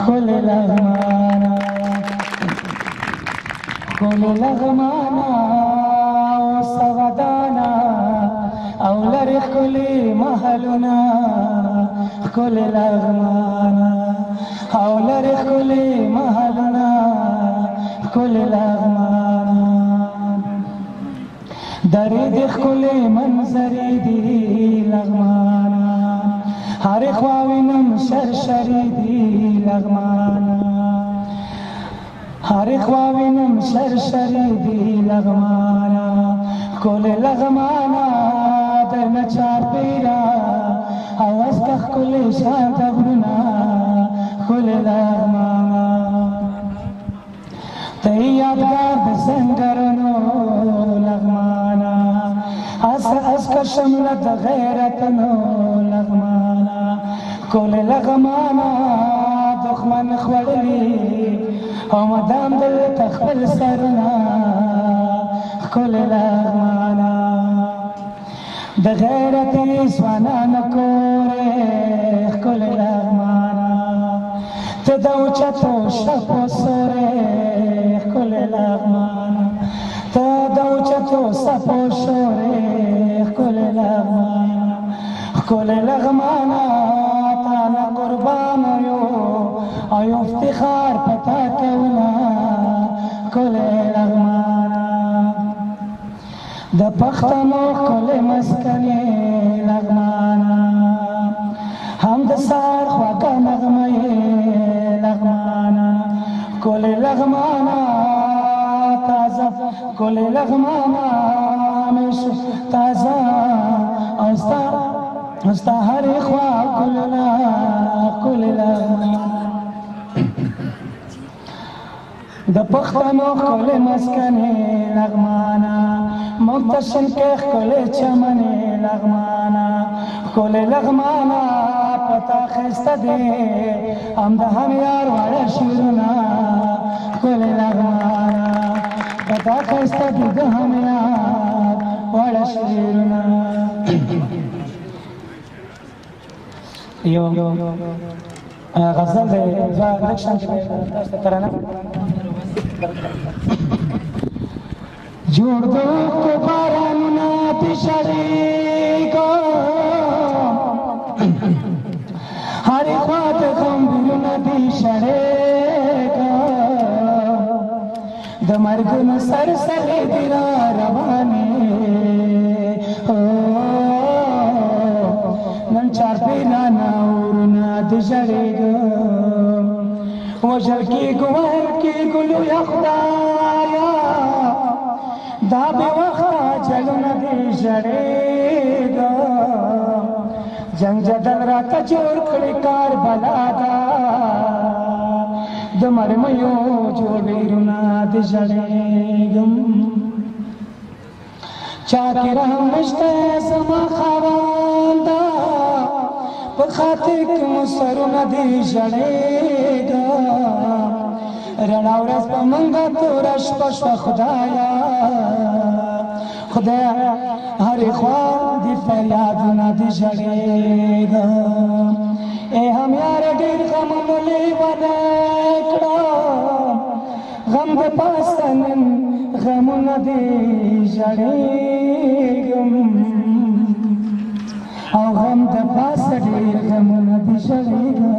خل لغمانا خل لغمانا وصغدانا او لري خلی محلنا خل لغمانا او لري خلی محلنا خل لغمانا دری دی خلی منظری دی لغمانا هر خواوینم شرشری دی لغمانا هر خواوینم شرشری دی لغمانا خل لغمانا در نچار پیرا آواز کخ کل شان دغرنا خل لغمانا تی یادگار بسنگرنو لغمانا اس کشملت غیرتنو لغمانا خل لغمانا دخمن خوڑلی او مدام دل تخبل سرنا خل لغمانا د غیرت سوانان کوره خل لغمانا ته د اوچتو شپو سوره خل لغمانا ته د اوچتو شپو سوره خل لغمانا خل لغمانا تانا قربان یو او افتخار پتا کونا خل لغمانا د پښتنو خل مسکنه لغمانا هم د سار خواږه نغمه لغمانا خل لغمانا تازه خل لغمانا مش تازه اوستا هر خوا خلنا خل لغمانا د پښتنو خل مسکنه لغمانا مختصن کې خل چمنه لغمانا خل لغمانا پتا خسته دې هم د هم یار وړ شیرنا خل لغمانا پتا خسته دې د هم یار وړ شیرنا یو غزل دې لکشن کې ترانه جوړ دو کو بارانونه تشریکا هر خوا ته غمونه دي شړېکا د مرګ نو سر سر دي روانه نن چار پینا نورونه دي شړېګا وشر کی ګوهر کی ګلو یا خدایا دا به وخت چلونه دي شړېګا جنگ جدل را کچور کړي کار بلادا د مرميو جوړیرونه دي شړېګم چا کې رحم نشته سما خواندا په خاطر کې مسرونه دي شړېګا رڼا ورځ په منګه تورش پښه خدایا خدایا هر خوا دی فریادونه دي شړېګا اے هم یار ډېر غم مولې ودکړه غم د پاسنن غمونه دي شړېګم او غم د پاس ډېر غمونه دي شړېګا